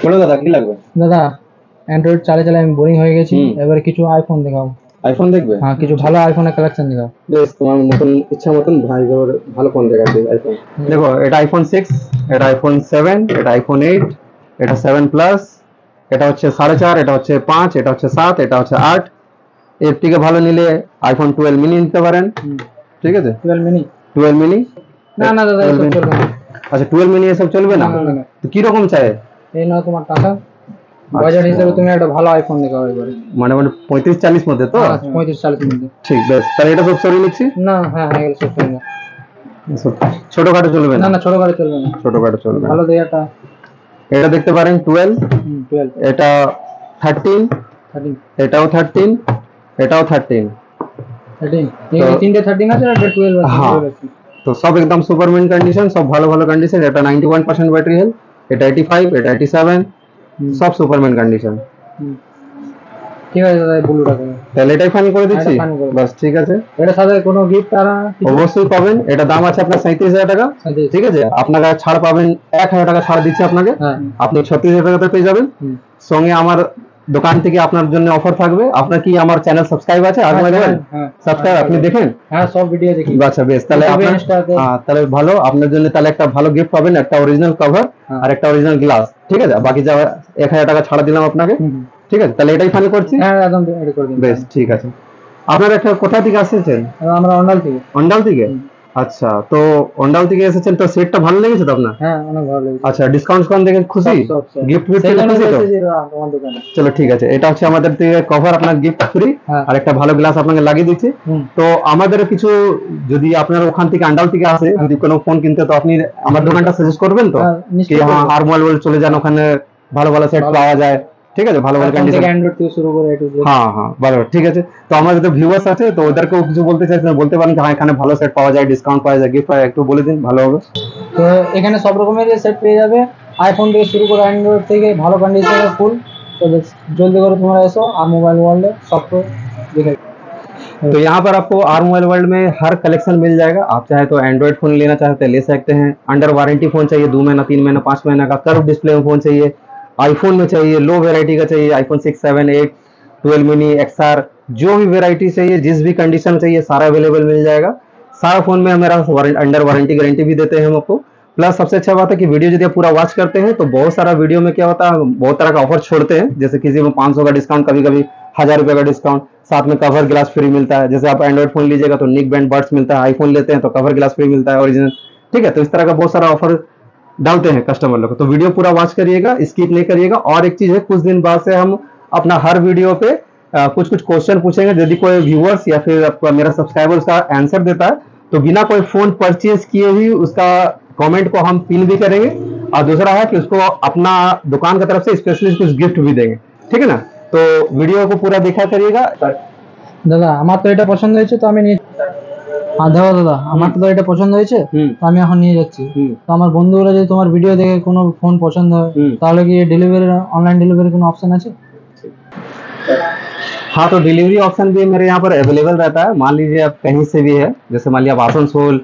বলো দাদা কি লাগবে? দাদা অ্যান্ড্রয়েড চালিয়ে চালিয়ে আমি বোরিং হয়ে গেছি, এবারে কিছু আইফোন দেখাও। আইফোন দেখবে? হ্যাঁ, কিছু ভালো আইফোনের কালেকশন দেখাও। বেশ, তোমার মতন ইচ্ছা মতন ভাই ভালো ফোন দেখাচ্ছি আইফোন। দেখো, এটা আইফোন 6, এটা আইফোন 7, এটা আইফোন 8, এটা 7 প্লাস, এটা হচ্ছে 4.5, এটা হচ্ছে 5, এটা হচ্ছে 7, এটা হচ্ছে 8। এর থেকে ভালো নিলে আইফোন 12 মিনি নিতে পারেন। ঠিক আছে, 12 মিনি। 12 মিনি না না দাদা, এসব চলবে না। আচ্ছা, 12 মিনি এসব চলবে না? তো কি রকম চাই? এই নাও তোমার টাকা, বাজার হিসেবে তুমি একটা ভালো আইফোন দেখাও এবারে। মানে 35-40 মধ্যে তো? 35-40 মধ্যে। ঠিক, বেশ, তাহলে এটা সব সরিয়ে নিচ্ছি। না, হ্যাঁ হ্যাঁ, এগুলো সব চলবে না। ছোটখাটো চলবে না? না, ছোটখাটো চলবে না। ছোটখাটো চলবে। ভালো দেখে একটা। এটা দেখতে পারেন 12, 12, এটা 13, এটাও 13, এটাও 13। এই তিনটে 13 আছে আর 12 আছে। হ্যাঁ, তো সব একদম সুপারমেন্ট কন্ডিশন, সব ভালো ভালো কন্ডিশন। এটা 91% ব্যাটারি হেলথ, এটা 85, এটা 87, সব সুপারমেন্ট কন্ডিশন। ঠিক আছে দাদা, ব্লুটা করো। তাহলে এটাই ফাইনাল করে দিচ্ছি। বাস, ঠিক আছে। এটার সাথে কোনো গিফট আর অবশ্যই পাবেন। এটা দাম আছে আপনার 37,000 টাকা। ঠিক আছে, আপনারা ছাড় পাবেন, 1,000 টাকা ছাড় দিচ্ছি আপনাকে। আপনি 36,000 টাকাতে পেয়ে যাবেন। সঙ্গে আমার দোকান থেকে আপনার জন্য অফার থাকবে। আপনার কি আমার চ্যানেল সাবস্ক্রাইব আছে? সাবস্ক্রাইব আপনি দেখেন? হ্যাঁ, সব ভিডিও দেখি। আচ্ছা, বেশ, তাহলে আপনার তাহলে ভালো, আপনার জন্য তাহলে একটা ভালো গিফট পাবেন, একটা অরিজিনাল কভার আর একটা অরিজিনাল গ্লাস। ঠিক আছে, বাকি যা 1,000 টাকা ছাড় দিলাম আপনাকে। ঠিক আছে, তাহলে এটাই ফাইনাল করছি। হ্যাঁ, একদম রেডি করে দিন। বেশ, ঠিক আছে। আপনারা একটা কোথা থেকে আসছেন? আমরা অন্ডাল থেকে। অন্ডাল থেকে? আচ্ছা, তো অন্ডাল থেকে এসেছেন, তো সেটটা ভালো লেগেছে তো আপনার? হ্যাঁ, অনেক ভালো লেগেছে। আচ্ছা, ডিসকাউন্ট দেখে খুশি? গিফট খুশি তো? চলো, ঠিক আছে। এটা হচ্ছে আমাদের থেকে কভার, আপনার গিফট ফ্রি, আর একটা ভালো গ্লাস আপনাকে লাগিয়ে দিচ্ছি। তো আমাদের কিছু, যদি আপনার ওখান থেকে অন্ডাল থেকে আসে, যদি কোনো ফোন কিনতে, তো আপনি আমার দোকানটা সাজেস্ট করবেন তো? কি হ্যাঁ, আর মোবাইল চলে যান, ওখানে ভালো ভালো সেট পাওয়া যায়। ঠিক আছে, ভালো ভালো কন্ডিশন, অ্যান্ড্রয়েড থেকে শুরু করে হ্যাঁ হ্যাঁ, ভালো। ঠিক আছে, তো আমাদের তো ভিউয়ার্স আছে, তো ওদেরকেও কিছু বলতে চাইছেন, বলতে পারেন হ্যাঁ, এখানে ভালো সেট পাওয়া যায়, ডিসকাউন্ট পাওয়া যায়, গিফট পাওয়া যায়, একটু বলে দিন, ভালো হবে। তো এখানে সব রকমের সেট পেয়ে যাবে, আইফোন থেকে শুরু করে অ্যান্ড্রয়েড থেকে, ভালো কন্ডিশনের ফুল। तो जल्दी करो, तुम्हारा ऐसा आर मोबाइल वर्ल्ड सबको दिखाई। तो यहाँ पर आपको आर मोबाइल वर्ल्ड में हर कलेक्शन मिल जाएगा। आप चाहे तो एंड्रॉइड फोन लेना चाहते हैं ले सकते हैं, अंडर वारंटी फोन चाहिए 2 महीना 3 महीना 5 महीना का, कर्व डिस्प्ले में फोन चाहिए, आईफोन में चाहिए, लो वेराइटी का चाहिए, आईफोन 6, 7, 8, 12 मिनी, XR, जो भी वेराइटी चाहिए, जिस भी कंडीशन चाहिए, सारा अवेलेबल मिल जाएगा। सारा फोन में हमारा अंडर वारंटी गारंटी भी देते हैं हम आपको। प्लस सबसे अच्छा बात है कि वीडियो यदि आप पूरा वॉच करते हैं तो बहुत सारा वीडियो में क्या होता है, बहुत तरह का ऑफर छोड़ते हैं। जैसे किसी में 500 का डिस्काउंट, कभी कभी 1000 रुपए का डिस्काउंट, साथ में कवर ग्लास फ्री मिलता है। जैसे आप एंड्रॉइड फोन लीजिएगा तो निक बैंड बड्स मिलता है, आईफोन लेते हैं तो कवर ग्लास फ्री मिलता है ओरिजिनल। ठीक है, तो इस तरह का बहुत सारा ऑफर डालते हैं कस्टमर लोग। तो वीडियो पूरा वॉच करिएगा, स्किप नहीं करिएगा। और एक चीज है, कुछ दिन बाद से हम अपना हर वीडियो पे कुछ कुछ क्वेश्चन पूछेंगे। यदि कोई व्यूअर्स या फिर आपका मेरा सब्सक्राइबर उसका आंसर देता है तो बिना कोई फोन परचेज किए भी उसका कमेंट को हम पिन भी करेंगे। और दूसरा है कि उसको अपना दुकान की तरफ से स्पेशली कुछ गिफ्ट भी देंगे। ठीक है ना, तो वीडियो को पूरा देखा करिएगा। দাদা আমার তো এটা পছন্দ হয়েছে, তো আমি নিয়ে দেখো দাদা, আমার তো এটা পছন্দ হয়েছে, তো আমি এখন নিয়ে যাচ্ছি। তো আমার বন্ধুরা যদি তোমার ভিডিও দেখে কোনো ফোন পছন্দ হয়, তাহলে কি ডিলিভারি, অনলাइन डिलीवरी কোনো অপশন আছে? हाँ, तो डिलीवरी ऑप्शन भी मेरे यहाँ पर अवेलेबल रहता है। मान लीजिए आप कहीं से भी है, जैसे मान लिया आप आसनसोल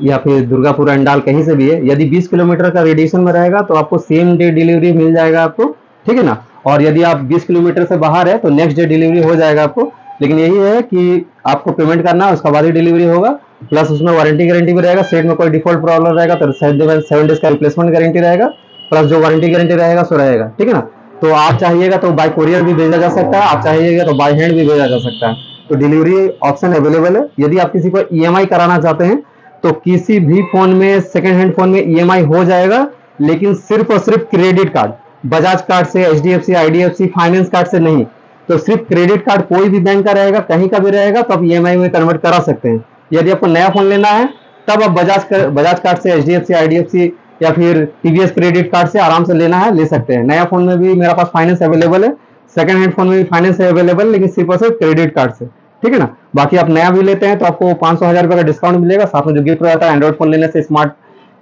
या फिर दुर्गापुर अंडाल कहीं से भी है, यदि 20 किलोमीटर का रेडिएशन में रहेगा तो आपको सेम डे डिलीवरी मिल जाएगा आपको। ठीक है ना, और यदि आप 20 किलोमीटर से बाहर है तो नेक्स्ट डे डिलीवरी हो जाएगा आपको। लेकिन यही है कि आपको पेमेंट करना है, उसका बाद ही डिलीवरी होगा। प्लस उसमें वारंटी गारंटी भी रहेगा। सेट में कोई डिफॉल्ट प्रॉब्लम रहेगा तो 7 डेज का रिप्लेसमेंट गारंटी रहेगा, प्लस जो वारंटी गारंटी रहेगा सो रहेगा। ठीक है ना, तो आप चाहिएगा तो बाय कोरियर भी भेजा जा सकता है, आप चाहिएगा तो बाय हैंड भी भेजा जा सकता है। तो डिलीवरी ऑप्शन अवेलेबल है। यदि आप किसी को EMI कराना चाहते हैं तो किसी भी फोन में, सेकंड हैंड फोन में EMI हो जाएगा, लेकिन सिर्फ और सिर्फ क्रेडिट कार्ड, बजाज कार्ड से, HDFC, IDFC फाइनेंस कार्ड से नहीं। तो सिर्फ क्रेडिट कार्ड कोई भी बैंक का रहेगा, कहीं का भी रहेगा, तो आप EMI में कन्वर्ट करा सकते हैं। यदि आपको नया फोन लेना है तब आप बजाज कार्ड से, HDFC, IDFC या फिर TVS क्रेडिट कार्ड से आराम से लेना है, ले सकते हैं। नया फोन में भी मेरा पास फाइनेंस अवेलेबल है, सेकंड हैंड फोन में भी फाइनेंस अवेलेबल, लेकिन सिर्फ और सिर्फ क्रेडिट कार्ड से। ठीक है ना, बाकी आप नया भी लेते हैं तो आपको 500-1000 रुपए का डिस्काउंट मिलेगा। साथ में जो गिफ्ट रहता है, एंड्रॉइड फोन लेने से स्मार्ट,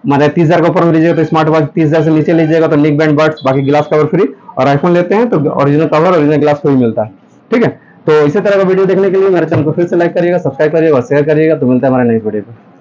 मतलब 30,000 के ऊपर लीजिएगा तो स्मार्ट वॉच, 30,000 से नीचे लीजिएगा तो निक बैंड बड्स, बाकी ग्लास कवर फ्री, और आईफोन लेते हैं तो original cover, original glass free मिलता है। ठीक है, तो इसी तरह का वीडियो देखने के लिए मेरे चैनल को फिर से लाइक करिएगा, सब्सक्राइब करिएगा और शेयर करिएगा। तो मिलता है हमारे नेक्स्ट वीडियो पर।